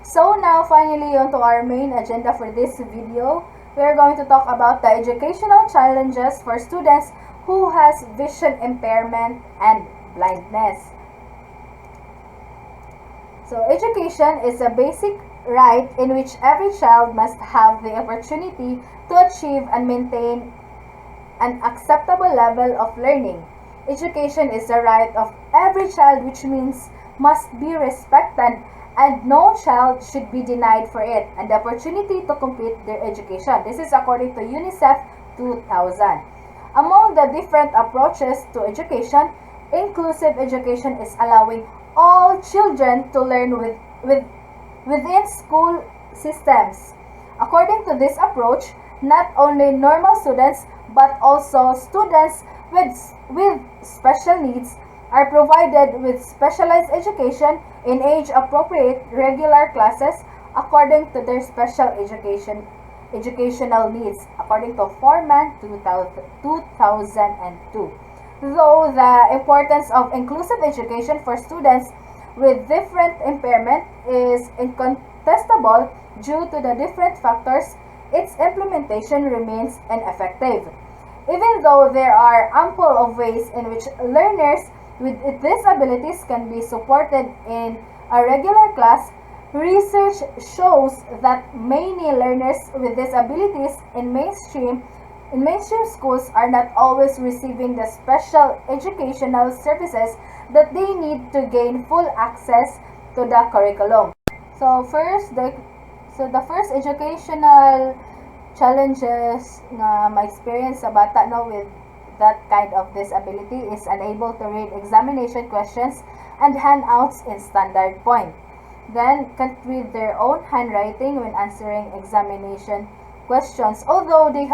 So now finally onto our main agenda for this video. We are going to talk about the educational challenges for students who has vision impairment and blindness. So education is a basic right in which every child must have the opportunity to achieve and maintain an acceptable level of learning. Education is the right of every child, which means must be respected, and no child should be denied for it and the opportunity to complete their education. This is according to UNICEF 2000. Among the different approaches to education, inclusive education is allowing all children to learn within school systems. According to this approach, not only normal students but also students with special needs are provided with specialized education in age-appropriate regular classes according to their special educational needs, according to Foreman 2002. Though the importance of inclusive education for students with different impairment is incontestable due to the different factors, its implementation remains ineffective. Even though there are ample of ways in which learners with disabilities can be supported in a regular class, research shows that many learners with disabilities in mainstream schools are not always receiving the special educational services that they need to gain full access to the curriculum. So the first educational challenges na ma-experience sa bata no with that kind of disability is unable to read examination questions and handouts in standard point. Then can't read their own handwriting when answering examination questions. Although they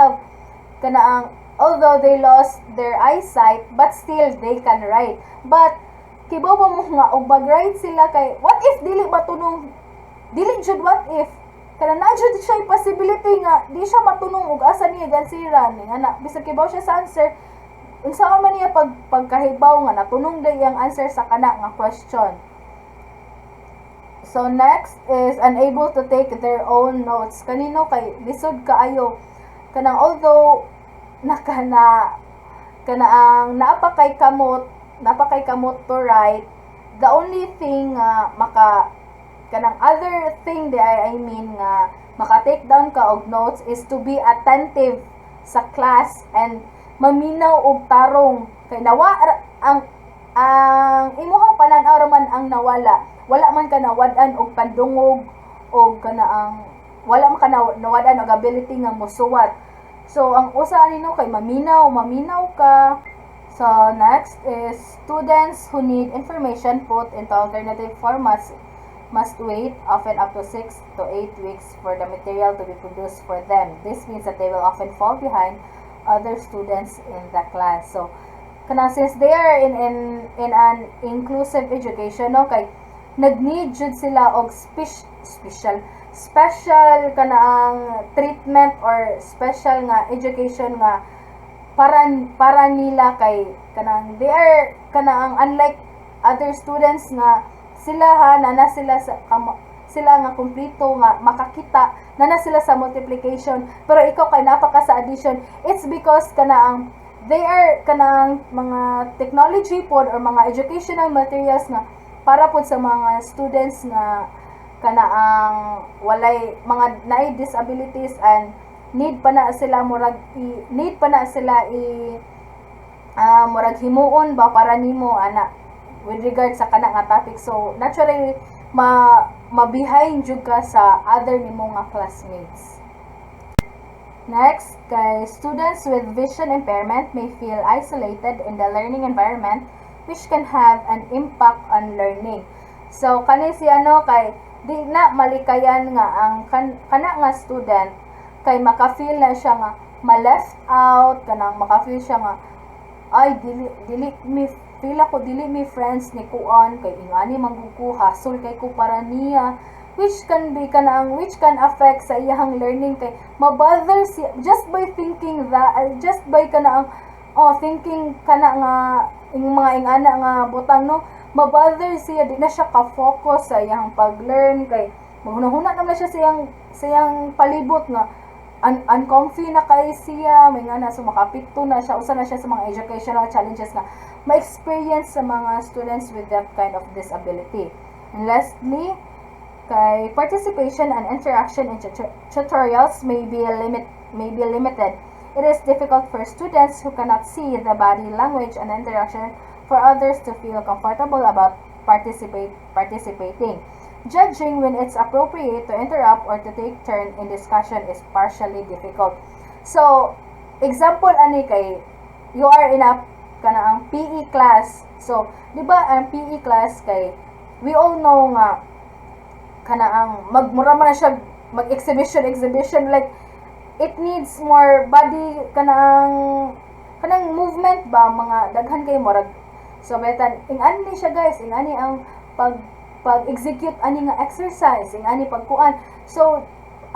lost their eyesight, but still they can write. But kibaw ba mo nga og mag-write sila kay what if dili matunong dili jud what if kana na jud siya possibility nga di siya matunong og asa niya gansiran nga bisag kibaw siya sa answer unsaon man niya pagkahibaw nga natunong day ang answer sa kana nga question. So next is unable to take their own notes. Kanino kay lisod kaayo kanang although ang napakay kamot to write, the only thing kanang other thing I mean nga maka-take down ka og notes is to be attentive sa class and maminaw og tarong kay nawa ang imuhang panan-aw man ang nawala, wala man ka nawad-an og pandungog og wala man ka nawad-an og ability nga mosuwat. So ang usa nino kay maminaw ka. So next is students who need information put into alternative formats must wait often up to 6 to 8 weeks for the material to be produced for them. This means that they will often fall behind other students in the class. So since they are in an inclusive education no kay nag-need jud sila og special treatment or special nga education nga para nila kay they are unlike other students nga sila sila nga kumpleto nga makakita na sila sa multiplication pero ikaw kay napaka sa addition. It's because they are mga technology pod or mga educational materials nga para pod sa mga students nga walay mga naay disabilities and need pa na sila murag murag himuon ba para nimo ana with regard sa kana nga topic. So naturally ma-behind jud ka sa other nimo nga classmates. Next, guys, students with vision impairment may feel isolated in the learning environment which can have an impact on learning. So kani kay di na malikayan nga ang kana nga student kay maka-feel na siya nga ma-left out maka-feel siya nga ay dili mi friends ni kuan kay ingani mangguko hasol kay ko para niya which can affect sa iyang learning kay mabother siya just by thinking thinking nga mga ingana nga butang no mabother siya di na siya ka-focus sa iyang pag-learn kay Maghuna-huna naman siya siyang palibot nga uncomfy na kay siya, may nga na, so makapito na siya, usa na siya sa mga educational challenges nga ma-experience sa mga students with that kind of disability. And lastly, kay participation and interaction in tutorials may be limited. It is difficult for students who cannot see the body language and interaction for others to feel comfortable about participating. Judging when it's appropriate to interrupt or to take turn in discussion is partially difficult. So, example ani kay you are in a ang PE class. So, di ba ang PE class kay we all know nga ang magmura man siya mag-exhibition like it needs more body kanang movement ba mga daghan kay murag so betan ingani siya guys ingani ang pag-execute ani nga exercise ingani pagkuan so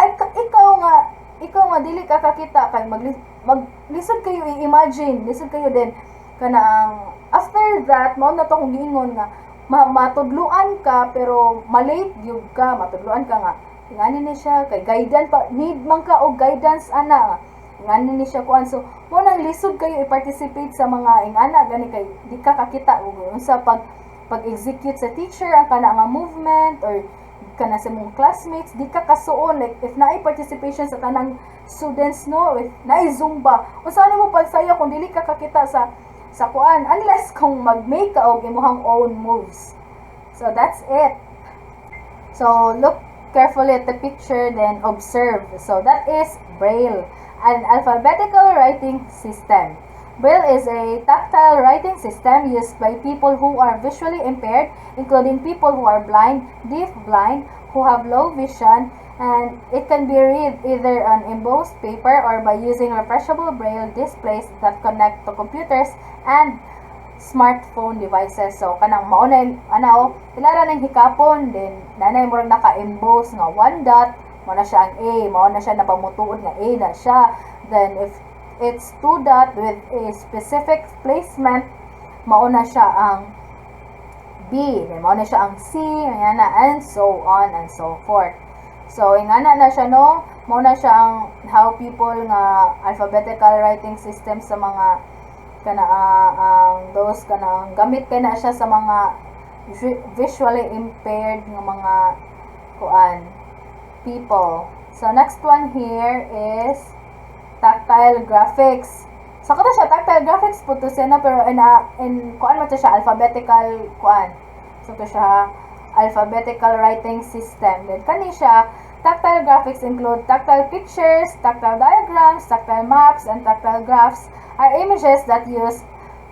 ikaw nga dili ka kakita kay maglisod kayo i-imagine lisod kayo din kanang after that mao na to kung giingon nga matudluan ka pero malate gyud ka matudluan ka nga ngani ni siya kay guidance pa need man ka og guidance ana ngani ni siya kuan so mo nang lisod kayo i-participate sa mga ingana gani kay di ka kakita og unsa pag-execute sa teacher ang kana nga movement or kana sa mong classmates di ka kasuon like if naay participation sa tanang students no if naay zumba unsa nimo pagsaya kung dili ka kakita sa kuan unless kung mag-make ka og imong own moves. So that's it. So look carefully at the picture then observe. So that is Braille, an alphabetical writing system. Braille is a tactile writing system used by people who are visually impaired, including people who are blind, deaf-blind, who have low vision, and it can be read either on embossed paper or by using refreshable Braille displays that connect to computers and smartphone devices. So kanang maunay ilara nang hikapon din nanay murag naka-emboss nga one dot mao na siya ang A, mao na siya napamutuod nga A na siya. Then if it's two dot with a specific placement mao na siya ang B, then mao na siya ang C, ayan na, and so on and so forth. So ingana na siya no, mao na siya ang how people nga alphabetical writing system sa mga ang those gamit kay na siya sa mga visually impaired nga mga people. So next one here is tactile graphics. So kato siya tactile graphics po to siya no, pero in kuan mo to siya alphabetical kuan. So to siya alphabetical writing system. Then kani siya tactile graphics include tactile pictures, tactile diagrams, tactile maps, and tactile graphs are images that use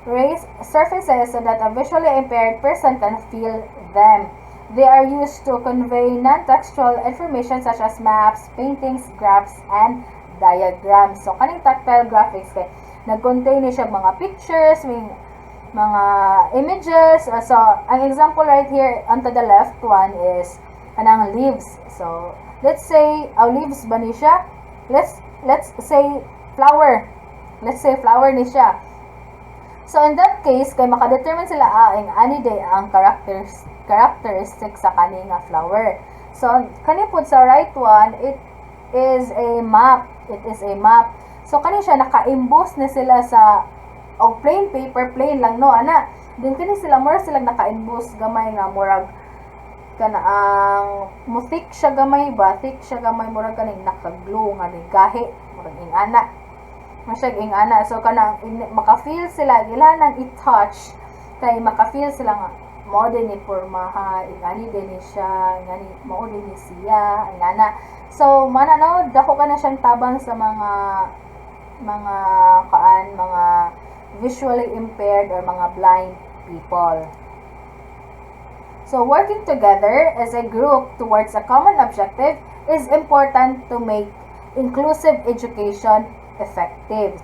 raised surfaces so that a visually impaired person can feel them. They are used to convey non-textual information such as maps, paintings, graphs, and diagrams. So, kaning tactile graphics kay nag-contain ni siya mga pictures, mga images. So, ang example right here onto the left one is kanang leaves. So, let's say leaves ba ni siya? Let's say flower. Let's say flower ni siya. So in that case, kay makadetermine sila ani day ang characteristic sa kani nga flower. So kani pud sa right one, it is a map. It is a map. So kani siya naka-emboss na sila sa plain paper, plain lang no ana. Then kani sila mura sila naka-emboss gamay nga murag ang thick siya gamay ba? Thick siya gamay murag kaning naka-glue nga ni gahi murag ingana. Masyag ingana. So kanang maka-feel sila gilanan i-touch kay maka-feel sila nga mao din ni pormaha ingani din ni siya ingani mao din ni siya ingana. So mana no dako ka na siyang tabang sa mga visually impaired or mga blind people. So working together as a group towards a common objective is important to make inclusive education effective.